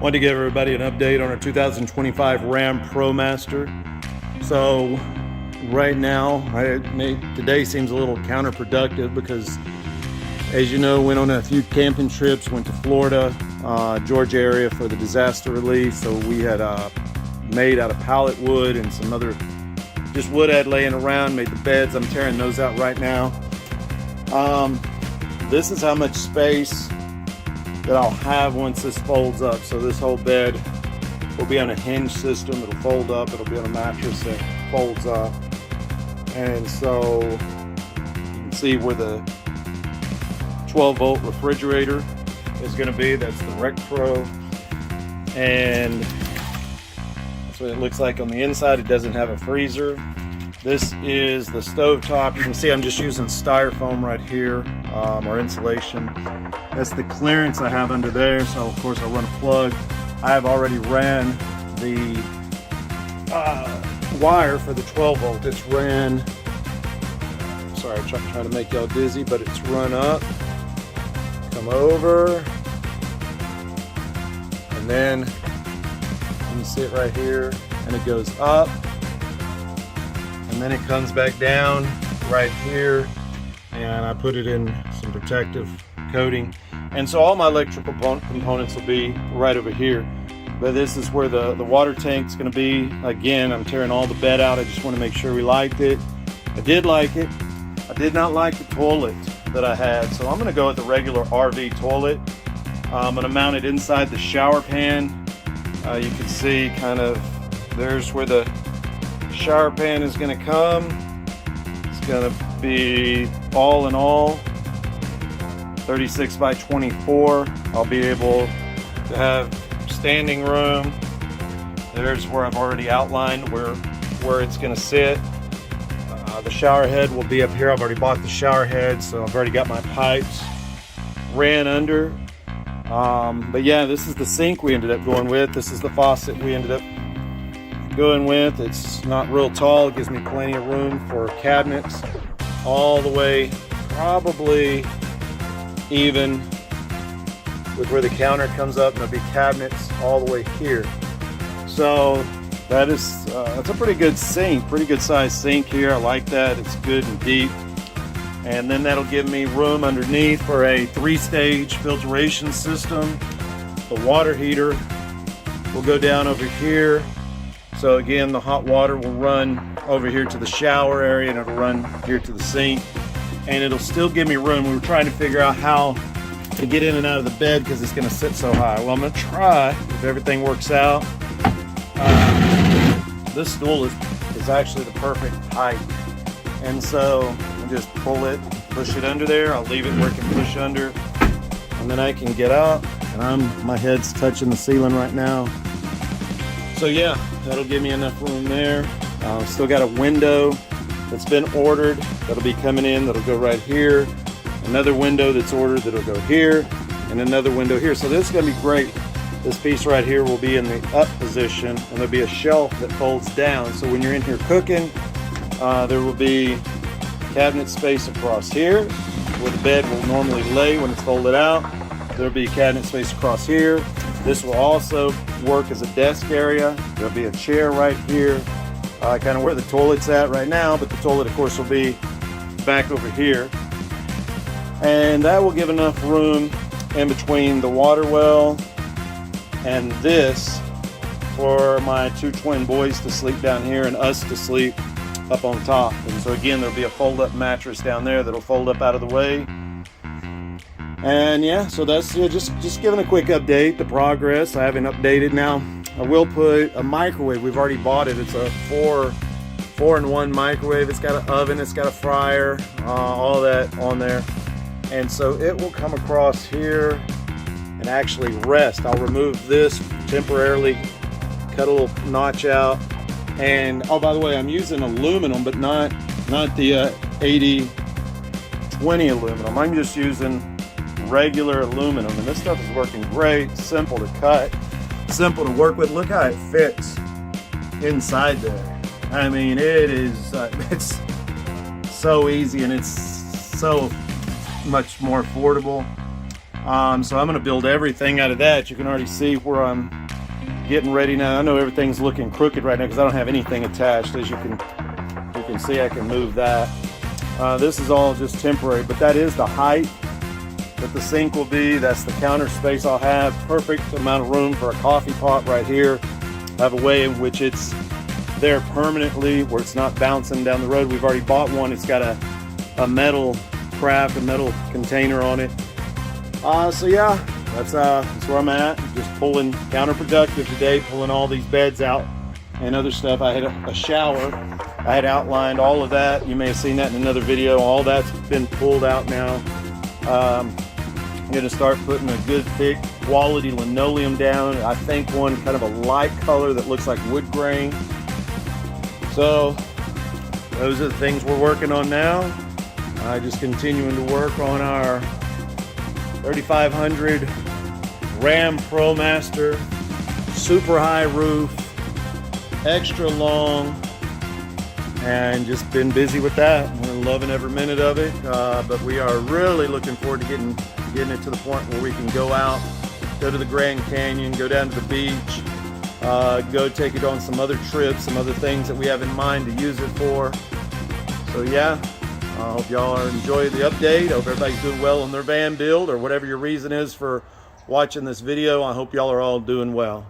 Wanted to give everybody an update on our 2025 RAM ProMaster. So right now, today seems a little counterproductive because, as you know, went on a few camping trips, went to Florida, Georgia area for the disaster relief. So we had made out of pallet wood and some other just wood I had laying around, made the beds. I'm tearing those out right now. This is how much space that I'll have once this folds up. So this whole bed will be on a hinge system. It'll fold up. It'll be on a mattress that folds up. And so you can see where the 12-volt refrigerator is going to be. That's the Rec Pro. And that's what it looks like on the inside. It doesn't have a freezer. This is the stove top. You can see I'm just using styrofoam right here, or insulation. That's the clearance I have under there. So of course I'll run a plug. I have already ran the wire for the 12 volt. It's ran, sorry, I'm trying to make y'all dizzy, but it's run up, come over, and then you can see it right here, and it goes up, and then it comes back down right here, and I put it in some protective coating. And so all my electrical components will be right over here. But this is where the water tank's going to be. Again, I'm tearing all the bed out. I just want to make sure we liked it. I did like it. I did not like the toilet that I had. So I'm going to go with the regular RV toilet. I'm going to mount it inside the shower pan. You can see kind of, there's where the shower pan is going to come. It's going to be all in all 36 by 24. I'll be able to have standing room. There's where I've already outlined where it's going to sit. The shower head will be up here. I've already bought the shower head, so I've already got my pipes ran under. But yeah, this is the sink we ended up going with. This is the faucet we ended up going with. It's not real tall. It gives me plenty of room for cabinets all the way, probably even with where the counter comes up, and there'll be cabinets all the way here. So that is that's a pretty good sink, pretty good sized sink here. I like that. It's good and deep. And then that'll give me room underneath for a 3-stage filtration system. The water heater will go down over here. So again, the hot water will run over here to the shower area, and it'll run here to the sink. And it'll still give me room. We were trying to figure out how to get in and out of the bed because it's going to sit so high. Well, I'm going to try, if everything works out. This stool is actually the perfect height. And so I just pull it, push it under there. I'll leave it where it can push under. And then I can get out. And my head's touching the ceiling right now. So yeah, that'll give me enough room there. Still got a window that's been ordered that'll be coming in, that'll go right here. Another window that's ordered that'll go here, and another window here. So this is going to be great. This piece right here will be in the up position, and there'll be a shelf that folds down. So when you're in here cooking, there will be cabinet space across here where the bed will normally lay when it's folded out. There'll be cabinet space across here. This will also work as a desk area. There'll be a chair right here. Kind of where the toilet's at right now, but the toilet of course will be back over here. And that will give enough room in between the water well and this for my 2 twin boys to sleep down here and us to sleep up on top. And so again, there'll be a fold-up mattress down there that'll fold up out of the way. And yeah, so that's just giving a quick update, the progress. I haven't updated now. I will put a microwave. We've already bought it. It's a 4-in-1 microwave. It's got an oven, it's got a fryer, all that on there. And so it will come across here and actually rest. I'll remove this temporarily, cut a little notch out. And oh, by the way, I'm using aluminum, but not the 80/20 aluminum. I'm just using regular aluminum, and this stuff is working great. Simple to cut, simple to work with. Look how it fits inside there. I mean, it is it's so easy, and it's so much more affordable. So I'm going to build everything out of that. You can already see where I'm getting ready now. I know everything's looking crooked right now because I don't have anything attached. As you can see, I can move that. This is all just temporary, but that is the height that the sink will be. That's the counter space I'll have. Perfect amount of room for a coffee pot right here. I have a way in which it's there permanently where it's not bouncing down the road. We've already bought one. It's got a metal craft, a metal container on it. So yeah, that's where I'm at. Just pulling counterproductive today, pulling all these beds out and other stuff. I had a shower. I had outlined all of that. You may have seen that in another video. All that's been pulled out now. I'm going to start putting a good thick quality linoleum down. I think one kind of a light color that looks like wood grain. So those are the things we're working on now. Just continuing to work on our 3500 RAM ProMaster, super high roof, extra long, and just been busy with that. We're loving every minute of it, but we are really looking forward to getting it to the point where we can go out, go to the Grand Canyon, go down to the beach, go take it on some other trips, some other things that we have in mind to use it for. So yeah, I hope y'all are enjoying the update. I hope everybody's doing well on their van build or whatever your reason is for watching this video. I hope y'all are all doing well.